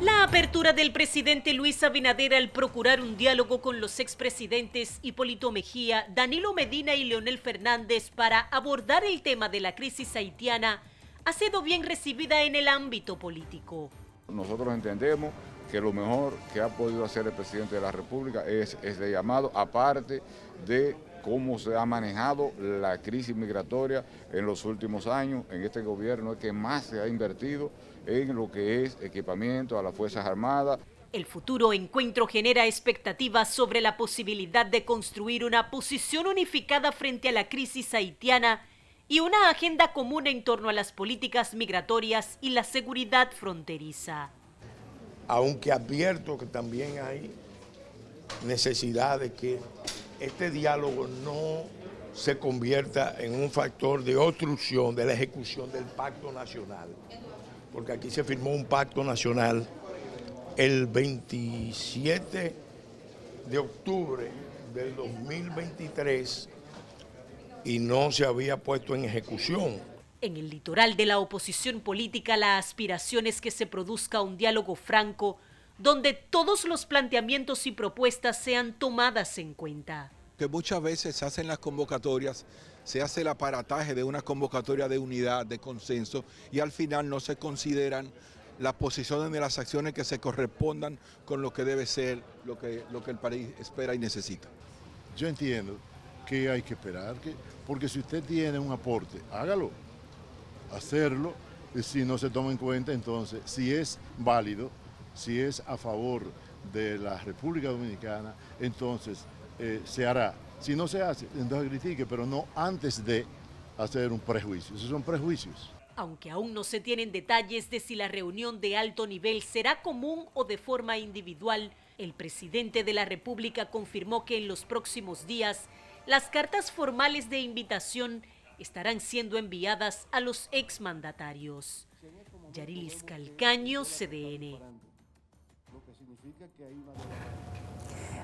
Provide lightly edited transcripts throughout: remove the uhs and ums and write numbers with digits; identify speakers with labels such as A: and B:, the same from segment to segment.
A: La apertura del presidente Luis Abinader al procurar un diálogo con los expresidentes Hipólito Mejía, Danilo Medina y Leonel Fernández para abordar el tema de la crisis haitiana ha sido bien recibida en el ámbito político.
B: Nosotros entendemos que lo mejor que ha podido hacer el presidente de la República es este llamado, aparte de cómo se ha manejado la crisis migratoria en los últimos años. En este gobierno es que más se ha invertido en lo que es equipamiento a las Fuerzas Armadas.
A: El futuro encuentro genera expectativas sobre la posibilidad de construir una posición unificada frente a la crisis haitiana y una agenda común en torno a las políticas migratorias y la seguridad fronteriza.
C: Aunque advierto que también hay necesidad de que este diálogo no se convierta en un factor de obstrucción de la ejecución del Pacto Nacional, porque aquí se firmó un Pacto Nacional el 27 de octubre del 2023 y no se había puesto en ejecución.
A: En el litoral de la oposición política, la aspiración es que se produzca un diálogo franco donde todos los planteamientos y propuestas sean tomadas en cuenta.
D: Que muchas veces se hacen las convocatorias, se hace el aparataje de una convocatoria de unidad, de consenso, y al final no se consideran las posiciones de las acciones que se correspondan con lo que debe ser, lo que el país espera y necesita.
E: Yo entiendo que hay que esperar, porque si usted tiene un aporte, hágalo, hacerlo, y si no se toma en cuenta, entonces, si es válido, si es a favor de la República Dominicana, entonces se hará. Si no se hace, entonces critique, pero no antes de hacer un prejuicio. Esos son prejuicios.
A: Aunque aún no se tienen detalles de si la reunión de alto nivel será común o de forma individual, el presidente de la República confirmó que en los próximos días las cartas formales de invitación estarán siendo enviadas a los exmandatarios. Yarilis Calcaño, CDN.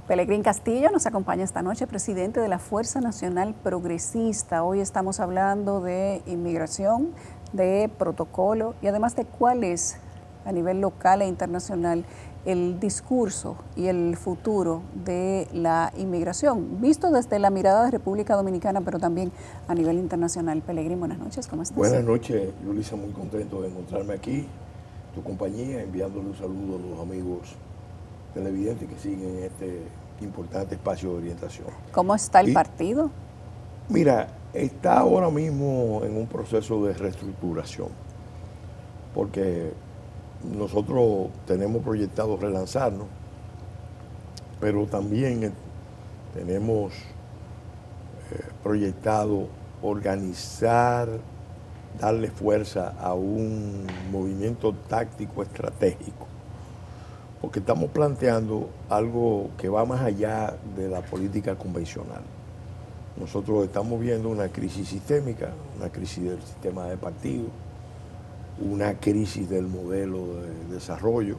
F: Pelegrín Castillo nos acompaña esta noche, presidente de la Fuerza Nacional Progresista. Hoy estamos hablando de inmigración, de protocolo y además de cuál es a nivel local e internacional el discurso y el futuro de la inmigración, visto desde la mirada de República Dominicana, pero también a nivel internacional. Pelegrín, buenas noches, ¿cómo estás?
C: Buenas noches, Yulisa, muy contento de encontrarme aquí, tu compañía, enviándole un saludo a los amigos televidentes que siguen este importante espacio de orientación.
F: ¿Cómo está el partido?
C: Mira, está ahora mismo en un proceso de reestructuración, porque nosotros tenemos proyectado relanzarnos, pero también tenemos proyectado organizar, darle fuerza a un movimiento táctico estratégico, porque estamos planteando algo que va más allá de la política convencional. Nosotros estamos viendo una crisis sistémica, una crisis del sistema de partidos, una crisis del modelo de desarrollo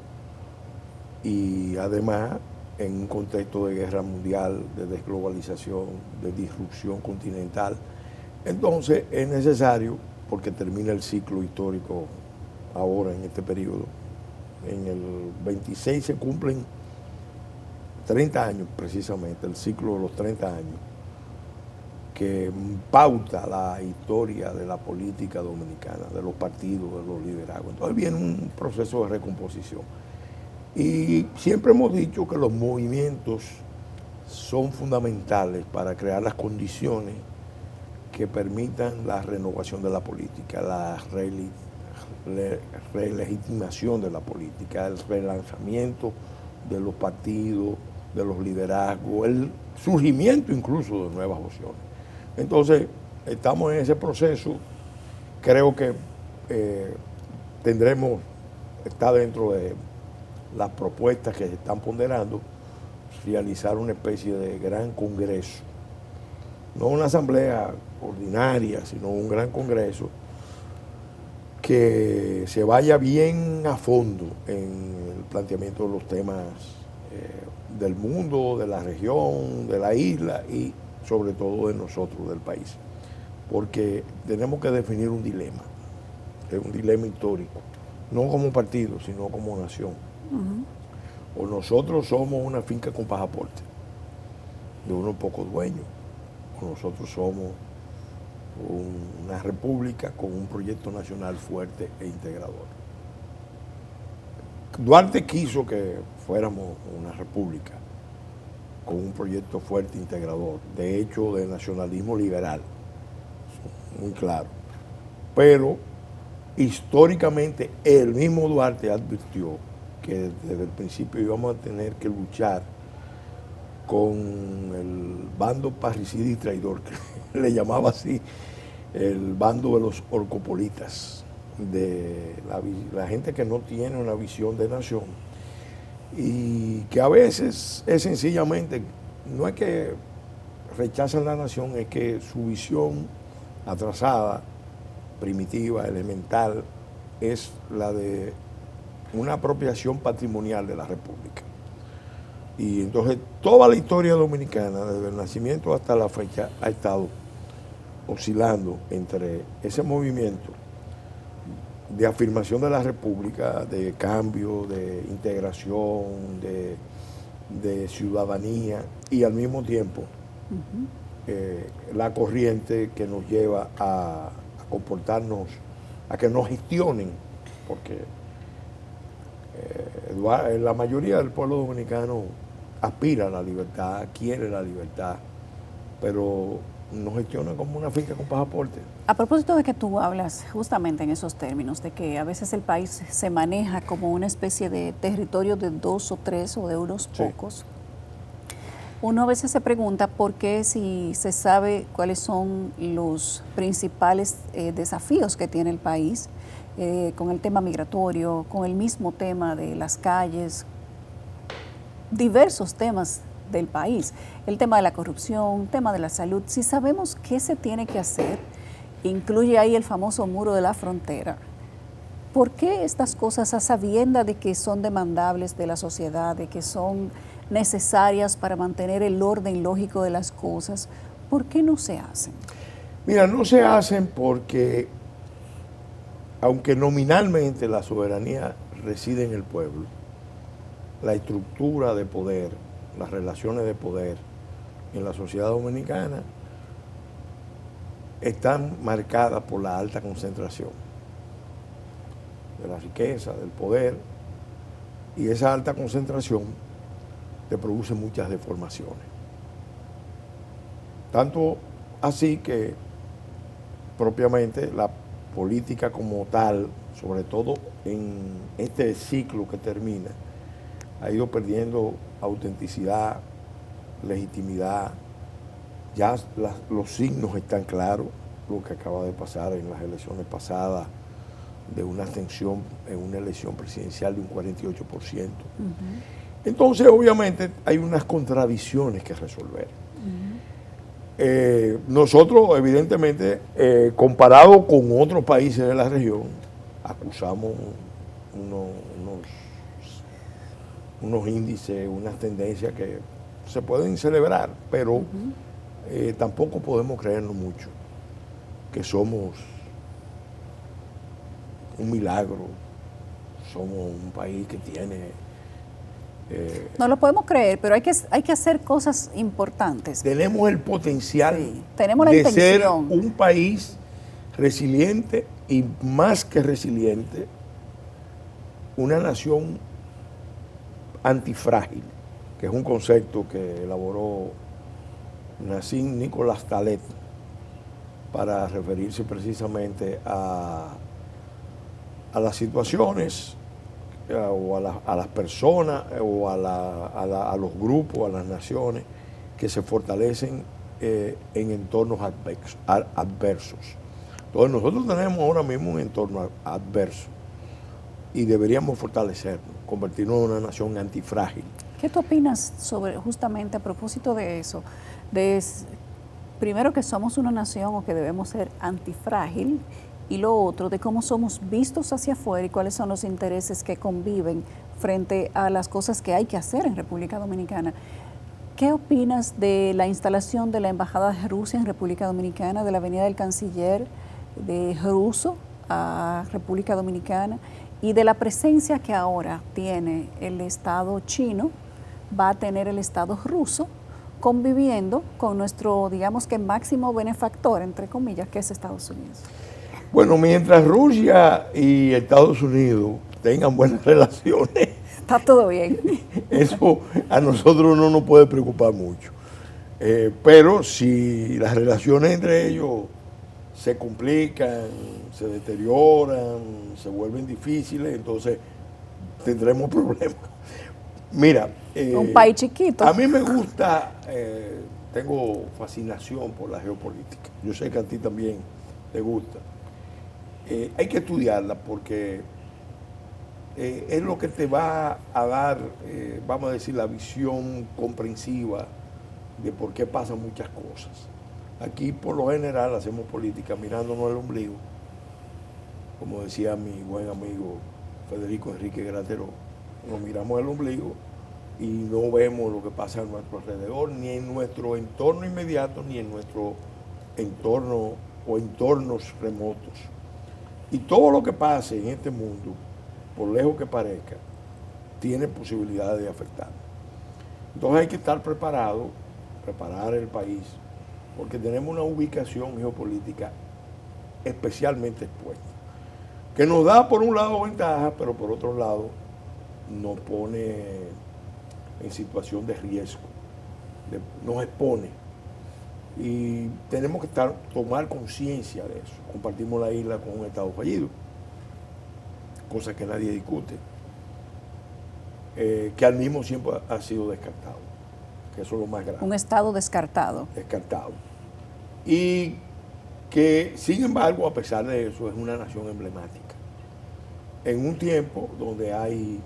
C: y además en un contexto de guerra mundial, de desglobalización, de disrupción continental. Entonces es necesario, porque termina el ciclo histórico ahora en este periodo, en el 26 se cumplen 30 años precisamente, el ciclo de los 30 años, que pauta la historia de la política dominicana, de los partidos, de los liderazgos. Entonces viene un proceso de recomposición. Y siempre hemos dicho que los movimientos son fundamentales para crear las condiciones que permitan la renovación de la política, la relegitimación de la política, el relanzamiento de los partidos, de los liderazgos, el surgimiento incluso de nuevas opciones. Entonces, estamos en ese proceso, creo que está dentro de las propuestas que se están ponderando, realizar una especie de gran congreso, no una asamblea ordinaria, sino un gran congreso que se vaya bien a fondo en el planteamiento de los temas del mundo, de la región, de la isla y sobre todo de nosotros, del país. Porque tenemos que definir un dilema, es un dilema histórico, no como partido, sino como nación. O nosotros somos una finca con pasaporte de unos pocos dueños, o nosotros somos una república con un proyecto nacional fuerte e integrador. Duarte quiso que fuéramos una república con un proyecto fuerte e integrador, de hecho de nacionalismo liberal, muy claro. Pero históricamente el mismo Duarte advirtió que desde el principio íbamos a tener que luchar con el bando parricida y traidor, que le llamaba así, el bando de los orcopolitas, de la gente que no tiene una visión de nación y que a veces es sencillamente, no es que rechazan la nación, es que su visión atrasada, primitiva, elemental, es la de una apropiación patrimonial de la República. Y entonces toda la historia dominicana, desde el nacimiento hasta la fecha, ha estado oscilando entre ese movimiento de afirmación de la República, de cambio, de integración, de ciudadanía, y al mismo tiempo la corriente que nos lleva a comportarnos, a que nos gestionen, porque la mayoría del pueblo dominicano aspira a la libertad, quiere la libertad, pero nos gestiona como una finca con pasaporte.
F: A propósito de que tú hablas justamente en esos términos, de que a veces el país se maneja como una especie de territorio de 2 o 3 o de unos pocos, uno a veces se pregunta por qué, si se sabe cuáles son los principales desafíos que tiene el país con el tema migratorio, con el mismo tema de las calles, diversos temas del país, el tema de la corrupción, tema de la salud. Si sabemos qué se tiene que hacer, incluye ahí el famoso muro de la frontera. ¿Por qué estas cosas, a sabiendas de que son demandables de la sociedad, de que son necesarias para mantener el orden lógico de las cosas, por qué no se hacen?
C: Mira, no se hacen porque, aunque nominalmente la soberanía reside en el pueblo, la estructura de poder, las relaciones de poder en la sociedad dominicana están marcadas por la alta concentración de la riqueza, del poder, y esa alta concentración te produce muchas deformaciones. Tanto así que propiamente la política como tal, sobre todo en este ciclo que termina, ha ido perdiendo autenticidad, legitimidad. Ya los signos están claros, lo que acaba de pasar en las elecciones pasadas, de una abstención en una elección presidencial de un 48%. Entonces, obviamente, hay unas contradicciones que resolver. Nosotros, evidentemente, comparado con otros países de la región, acusamos unos índices, unas tendencias que se pueden celebrar, pero tampoco podemos creernos mucho que somos un milagro, somos un país que tiene...
F: no lo podemos creer, pero hay que hacer cosas importantes.
C: Tenemos el potencial
F: tenemos la
C: de
F: intención.
C: ser un país resiliente y, más que resiliente, una nación antifrágil, que es un concepto que elaboró Nassim Nicolás Taleb para referirse precisamente a las situaciones o a las personas o a los grupos, a las naciones que se fortalecen en entornos adversos. Entonces nosotros tenemos ahora mismo un entorno adverso y deberíamos fortalecernos, convertirnos en una nación antifrágil.
F: ¿Qué tú opinas sobre, justamente a propósito de eso, primero que somos una nación o que debemos ser antifrágil, y lo otro de cómo somos vistos hacia afuera y cuáles son los intereses que conviven frente a las cosas que hay que hacer en República Dominicana? ¿Qué opinas de la instalación de la Embajada de Rusia en República Dominicana, de la venida del canciller de ruso a República Dominicana y de la presencia que ahora tiene el Estado chino, va a tener el Estado ruso conviviendo con nuestro, digamos que máximo benefactor, entre comillas, que es Estados Unidos.
C: Bueno, mientras Rusia y Estados Unidos tengan buenas relaciones,
F: está todo bien.
C: Eso a nosotros no nos puede preocupar mucho. Pero si las relaciones entre ellos se complican, se deterioran, se vuelven difíciles, entonces tendremos problemas. Mira,
F: un país chiquito.
C: A mí me gusta, tengo fascinación por la geopolítica. Yo sé que a ti también te gusta. Hay que estudiarla porque es lo que te va a dar, vamos a decir, la visión comprensiva de por qué pasan muchas cosas. Aquí por lo general hacemos política mirándonos el ombligo, como decía mi buen amigo Federico Enrique Grateró, nos miramos el ombligo y no vemos lo que pasa a nuestro alrededor, ni en nuestro entorno inmediato, ni en nuestro entorno o entornos remotos. Y todo lo que pase en este mundo, por lejos que parezca, tiene posibilidades de afectar. Entonces hay que estar preparado, preparar el país, porque tenemos una ubicación geopolítica especialmente expuesta, que nos da por un lado ventaja, pero por otro lado nos pone en situación de riesgo, nos expone. Y tenemos que tomar conciencia de eso. Compartimos la isla con un Estado fallido, cosa que nadie discute, que al mismo tiempo ha sido descartado, que eso es lo más grave.
F: Un Estado descartado.
C: Descartado. Y que, sin embargo, a pesar de eso, es una nación emblemática. En un tiempo donde hay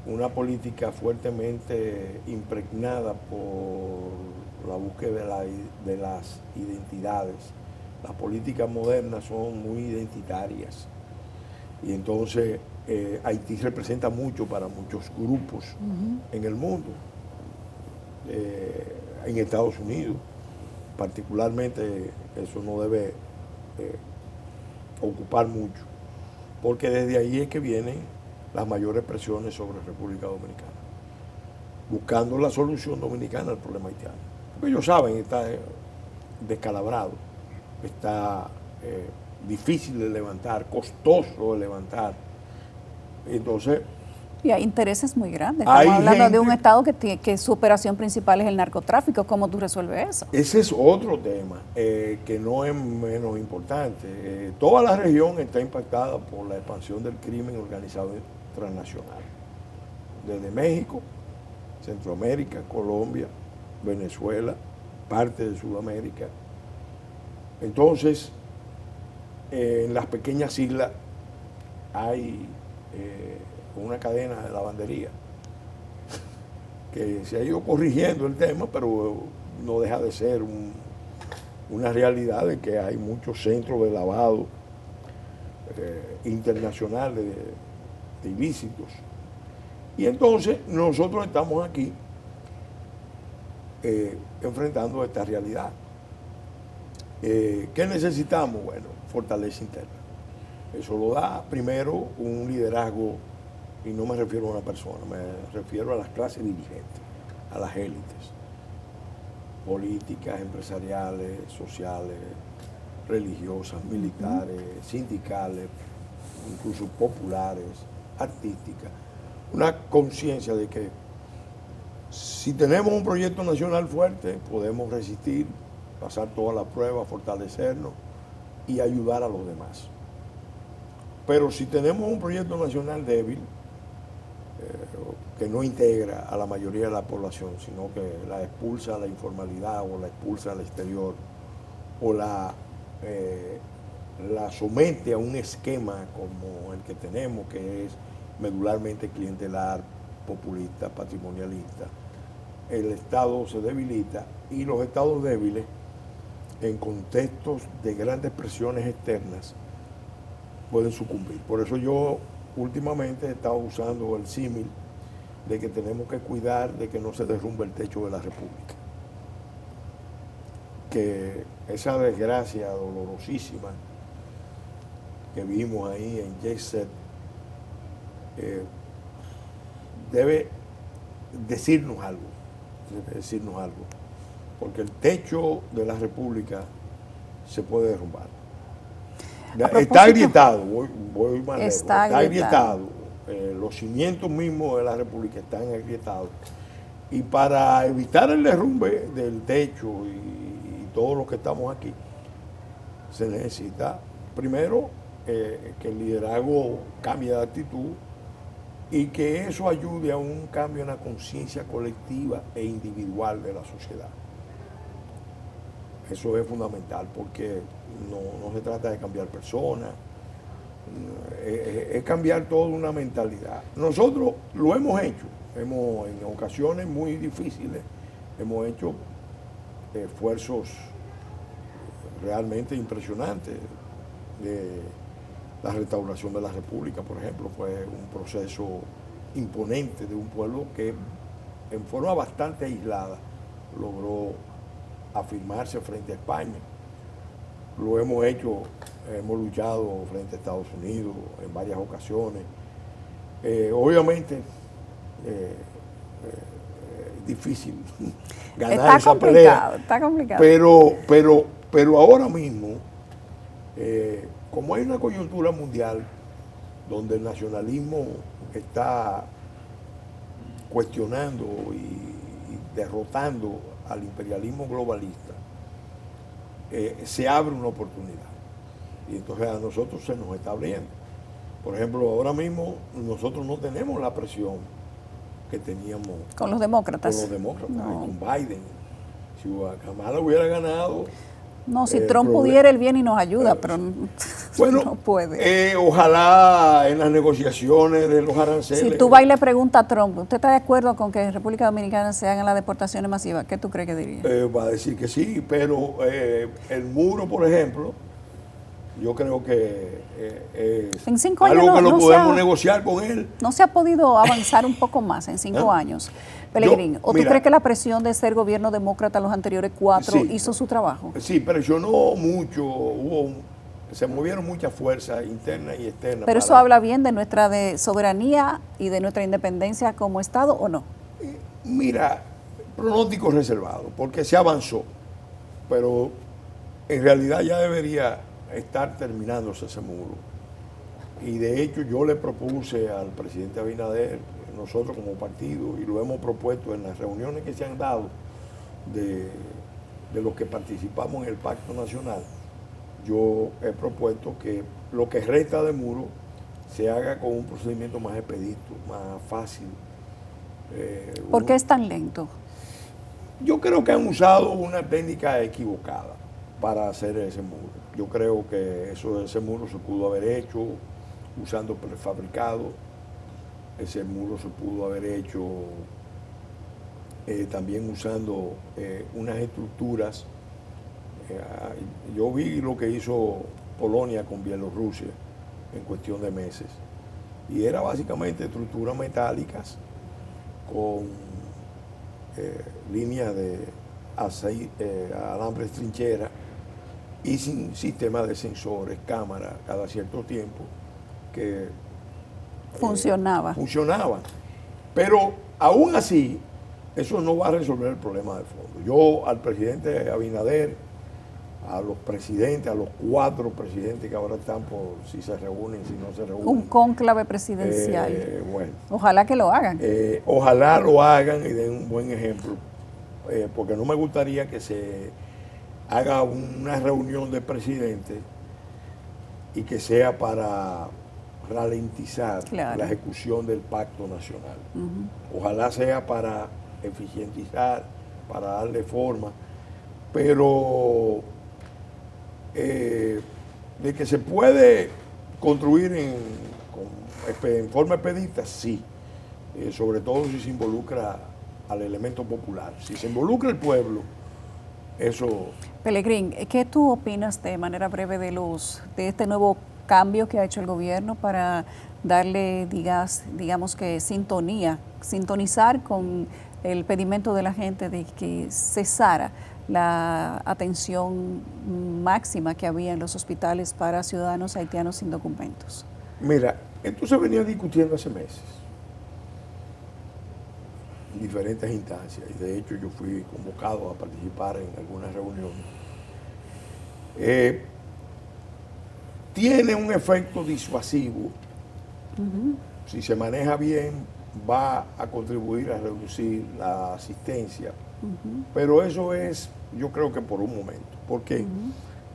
C: una política fuertemente impregnada por la búsqueda de las identidades. Las políticas modernas son muy identitarias y entonces Haití representa mucho para muchos grupos en el mundo, en Estados Unidos particularmente eso no debe ocupar mucho, porque desde ahí es que vienen las mayores presiones sobre República Dominicana, buscando la solución dominicana al problema haitiano. Porque ellos saben, está descalabrado, está difícil de levantar, costoso de levantar. Entonces,
F: y hay intereses muy grandes. Estamos hablando de un Estado que su operación principal es el narcotráfico. ¿Cómo tú resuelves eso?
C: Ese es otro tema que no es menos importante. Toda la región está impactada por la expansión del crimen organizado transnacional. Desde México, Centroamérica, Colombia, Venezuela, parte de Sudamérica. Entonces, en las pequeñas islas hay una cadena de lavandería que se ha ido corrigiendo el tema, pero no deja de ser una realidad de que hay muchos centros de lavado internacionales de ilícitos. Y entonces nosotros estamos aquí enfrentando esta realidad. ¿Qué necesitamos? Bueno, fortaleza interna. Eso lo da primero un liderazgo, y no me refiero a una persona, me refiero a las clases dirigentes, a las élites, políticas, empresariales, sociales, religiosas, militares, sindicales, incluso populares, artísticas. Una conciencia de que si tenemos un proyecto nacional fuerte, podemos resistir, pasar todas las pruebas, fortalecernos y ayudar a los demás. Pero si tenemos un proyecto nacional débil, que no integra a la mayoría de la población, sino que la expulsa a la informalidad o la expulsa al exterior o la somete a un esquema como el que tenemos, que es medularmente clientelar, populista, patrimonialista, el Estado se debilita y los estados débiles en contextos de grandes presiones externas pueden sucumbir. Por eso yo últimamente he estado usando el símil de que tenemos que cuidar de que no se derrumbe el techo de la República. Que esa desgracia dolorosísima que vimos ahí en Jet Set debe decirnos algo, porque el techo de la República se puede derrumbar. Está agrietado, voy más lejos, está agrietado. Los cimientos mismos de la República están agrietados. Y para evitar el derrumbe del techo y todos los que estamos aquí, se necesita primero que el liderazgo cambie de actitud y que eso ayude a un cambio en la conciencia colectiva e individual de la sociedad. Eso es fundamental porque no se trata de cambiar personas, es cambiar toda una mentalidad. Nosotros lo hemos hecho, en ocasiones muy difíciles, hemos hecho esfuerzos realmente impresionantes. La restauración de la República, por ejemplo, fue un proceso imponente de un pueblo que en forma bastante aislada logró afirmarse frente a España. Lo hemos hecho, hemos luchado frente a Estados Unidos en varias ocasiones. Obviamente es difícil ganar esa pelea.
F: Está complicado.
C: Pero ahora mismo, como hay una coyuntura mundial donde el nacionalismo está cuestionando y derrotando al imperialismo globalista, se abre una oportunidad. Y entonces a nosotros se nos está abriendo. Por ejemplo, ahora mismo nosotros no tenemos la presión que teníamos
F: con los demócratas.
C: No. Con Biden. Si Kamala hubiera ganado...
F: No, si Trump pudiera, él viene y nos ayuda, pero
C: bueno,
F: no puede.
C: Ojalá en las negociaciones de los aranceles...
F: Si tú vas y le preguntas a Trump, ¿usted está de acuerdo con que en República Dominicana se hagan las deportaciones masivas? ¿Qué tú crees que diría?
C: Va a decir que sí, pero el muro, por ejemplo, yo creo que es
F: en 5 años
C: algo que lo podemos negociar con él.
F: ¿No se ha podido avanzar un poco más en 5 años? Pelegrín, ¿o tú crees que la presión de ser gobierno demócrata los anteriores 4 hizo su trabajo?
C: Sí, presionó mucho, se movieron muchas fuerzas internas y externas.
F: ¿Pero eso habla bien de nuestra soberanía y de nuestra independencia como Estado o no?
C: Mira, pronóstico reservado, porque se avanzó, pero en realidad ya debería estar terminándose ese muro. Y de hecho yo le propuse al presidente Abinader, nosotros como partido, y lo hemos propuesto en las reuniones que se han dado de los que participamos en el Pacto Nacional, yo he propuesto que lo que resta de muro se haga con un procedimiento más expedito, más fácil.
F: ¿Por qué es tan lento?
C: Yo creo que han usado una técnica equivocada para hacer ese muro. Yo creo que ese muro se pudo haber hecho usando prefabricado. Ese muro se pudo haber hecho también usando unas estructuras. Yo vi lo que hizo Polonia con Bielorrusia en cuestión de meses. Y era básicamente estructuras metálicas con líneas de alambres trinchera y sin sistema de sensores, cámaras cada cierto tiempo que funcionaban. Pero aún así, eso no va a resolver el problema de fondo. Yo al presidente Abinader, a los presidentes, a los 4 presidentes que ahora están por si se reúnen, si no se reúnen.
F: Un cónclave presidencial.
C: Bueno.
F: Ojalá que lo hagan.
C: Ojalá lo hagan y den un buen ejemplo, porque no me gustaría que se haga una reunión de presidentes y que sea para ralentizar la ejecución del Pacto Nacional. Ojalá sea para eficientizar, para darle forma, pero de que se puede construir en forma expedita, sí, sobre todo si se involucra al elemento popular. Si se involucra el pueblo, eso...
F: Pelegrín, ¿qué tú opinas de manera breve de este nuevo cambio que ha hecho el gobierno para darle, digamos que sintonizar con el pedimento de la gente de que cesara la atención máxima que había en los hospitales para ciudadanos haitianos sin documentos?
C: Mira, Esto se venía discutiendo hace meses en diferentes instancias, y de hecho yo fui convocado a participar en algunas reuniones. Tiene un efecto disuasivo. Si se maneja bien, va a contribuir a reducir la asistencia. Pero eso es, yo creo que por un momento, porque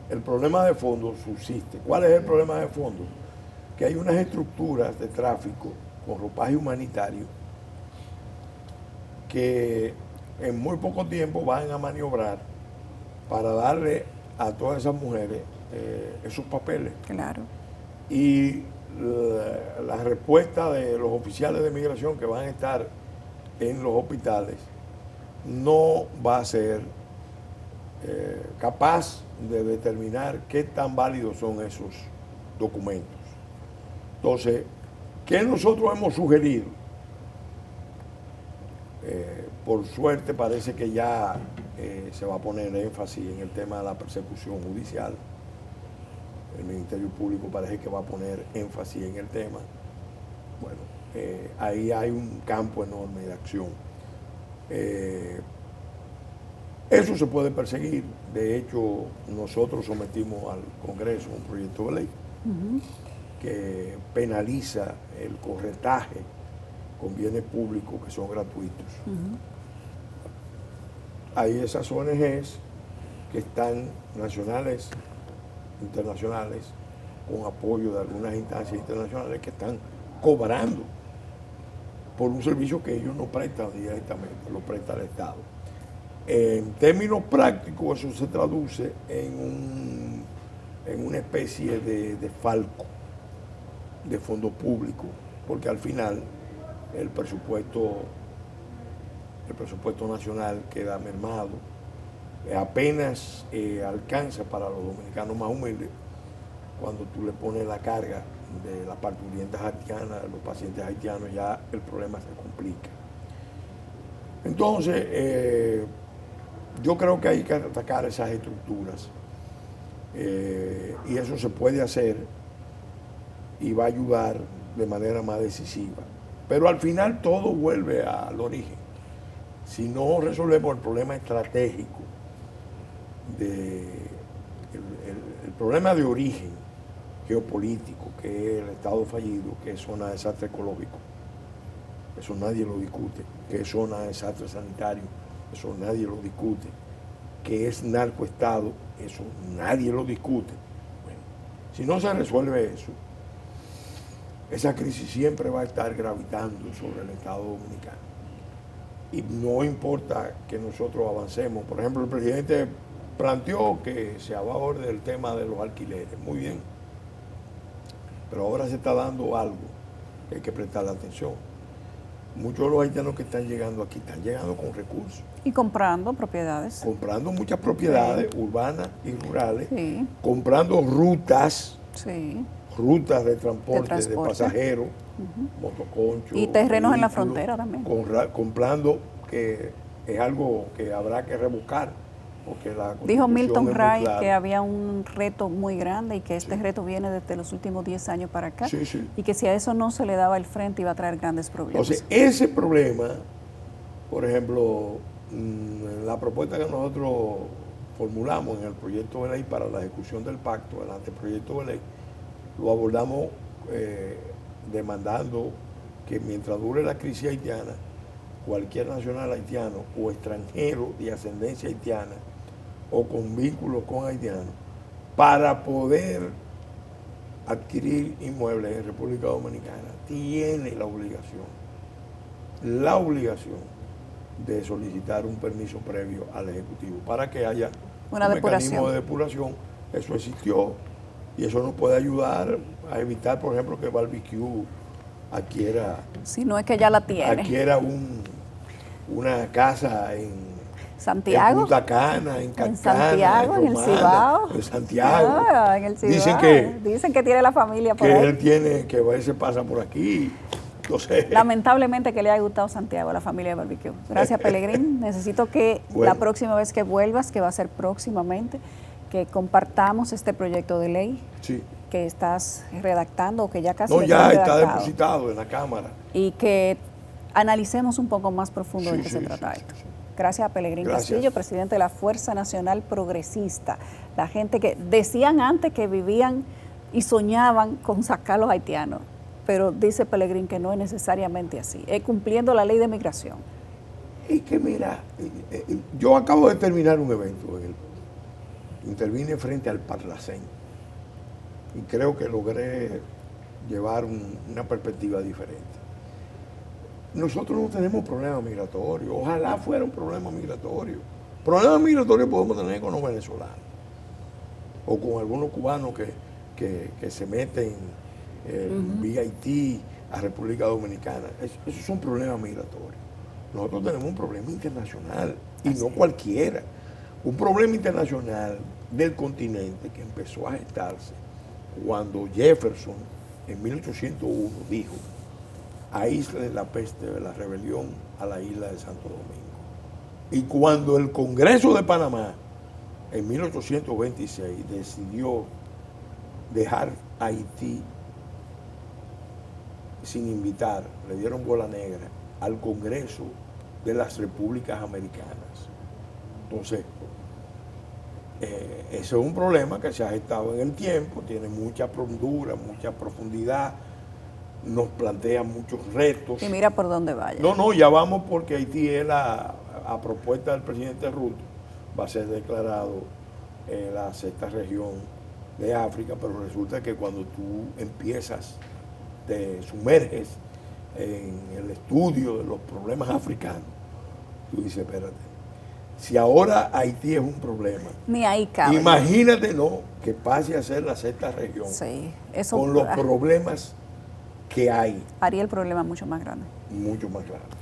C: el problema de fondo subsiste. ¿Cuál es el problema de fondo? Que hay unas estructuras de tráfico con ropaje humanitario que en muy poco tiempo van a maniobrar para darle a todas esas mujeres esos papeles.
F: Claro.
C: Y la respuesta de los oficiales de migración que van a estar en los hospitales no va a ser capaz de determinar qué tan válidos son esos documentos. Entonces, ¿qué nosotros hemos sugerido? Por suerte parece que ya se va a poner énfasis en el tema de la persecución judicial. El Ministerio Público parece que va a poner énfasis en el tema. Bueno, ahí hay un campo enorme de acción. Eso se puede perseguir. De hecho, nosotros sometimos al Congreso un proyecto de ley que penaliza el corretaje con bienes públicos que son gratuitos. Hay esas ONGs que están nacionales, internacionales, con apoyo de algunas instancias internacionales que están cobrando por un servicio que ellos no prestan directamente, lo presta el Estado. En términos prácticos, eso se traduce en una especie de falco de fondo público, porque al final el presupuesto nacional queda mermado, apenas alcanza para los dominicanos más humildes cuando tú le pones la carga de las parturientas haitianas, de los pacientes haitianos, ya el problema se complica. Entonces, yo creo que hay que atacar esas estructuras y eso se puede hacer y va a ayudar de manera más decisiva. Pero al final todo vuelve al origen. Si no resolvemos el problema estratégico, el problema de origen geopolítico, que es el Estado fallido, que es zona de desastre ecológico, eso nadie lo discute, que es zona de desastre sanitario, eso nadie lo discute, que es narcoestado, eso nadie lo discute. Bueno, si no se resuelve eso, esa crisis siempre va a estar gravitando sobre el Estado dominicano. Y no importa que nosotros avancemos. Por ejemplo, el presidente planteó que se va a orden el tema de los alquileres. Muy bien. Pero ahora se está dando algo que hay que prestarle atención. Muchos de los haitianos que están llegando aquí están llegando con recursos.
F: Y comprando propiedades.
C: Comprando muchas propiedades urbanas y rurales. Comprando rutas. Rutas de transporte, de pasajeros, motoconchos.
F: Y terrenos en la frontera también.
C: Comprando, que es algo que habrá que rebuscar. Porque
F: dijo Milton Ray que había un reto muy grande y que este reto viene desde los últimos 10 años para acá. Y que si a eso no se le daba el frente iba a traer grandes problemas.
C: Entonces, ese problema, por ejemplo, la propuesta que nosotros formulamos en el proyecto de ley para la ejecución del pacto, el anteproyecto de ley, lo abordamos demandando que mientras dure la crisis haitiana, cualquier nacional haitiano o extranjero de ascendencia haitiana o con vínculos con haitianos, para poder adquirir inmuebles en República Dominicana, tiene la obligación de solicitar un permiso previo al Ejecutivo para que haya un mecanismo de depuración. Eso existió. Y eso nos puede ayudar a evitar, por ejemplo, que Barbecue adquiera...
F: Si no es que ya la tiene.
C: Adquiera una casa en
F: Santiago.
C: En Punta Cana, en Cacana,
F: en Santiago, en el Cibao.
C: En Santiago.
F: En el Cibao. Dicen que tiene la familia por ahí.
C: Que él tiene, que a veces pasa por aquí. Entonces,
F: lamentablemente que le haya gustado Santiago a la familia de Barbecue. Gracias, Pelegrín. Necesito que la próxima vez que vuelvas, que va a ser próximamente, que compartamos este proyecto de ley, que estás redactando, o que ya casi
C: No, ya está
F: redactado,
C: depositado en la Cámara.
F: y que analicemos un poco más profundo de qué se trata esto. Gracias a Pelegrín Castillo, presidente de la Fuerza Nacional Progresista. La gente que decían antes que vivían y soñaban con sacar a los haitianos, pero dice Pelegrín que no es necesariamente así, es cumpliendo la ley de migración.
C: Y que mira, yo acabo de terminar un evento, intervine frente al Parlacén y creo que logré llevar una perspectiva diferente. Nosotros no tenemos problemas migratorios, ojalá fuera un problema migratorio. Problemas migratorios podemos tener con los venezolanos o con algunos cubanos que se meten vía Haití a República Dominicana. Esos son problemas migratorios. Nosotros tenemos un problema internacional y no cualquiera. Un problema internacional del continente que empezó a gestarse cuando Jefferson en 1801 dijo: aísle la peste de la rebelión a la isla de Santo Domingo. Y cuando el Congreso de Panamá en 1826 decidió dejar a Haití sin invitar, le dieron bola negra al Congreso de las Repúblicas Americanas. Entonces, ese es un problema que se ha gestado en el tiempo, tiene mucha hondura, mucha profundidad, nos plantea muchos retos.
F: Y mira por dónde vaya.
C: No, ya vamos, porque Haití es a propuesta del presidente Ruto, va a ser declarado la sexta región de África, pero resulta que cuando tú empiezas, te sumerges en el estudio de los problemas africanos, tú dices, espérate, si ahora Haití es un problema,
F: ni ahí cabe.
C: Imagínate, que pase a ser la sexta región,
F: sí, eso
C: con los problemas que hay.
F: Haría el problema mucho más grande.
C: Mucho más grande.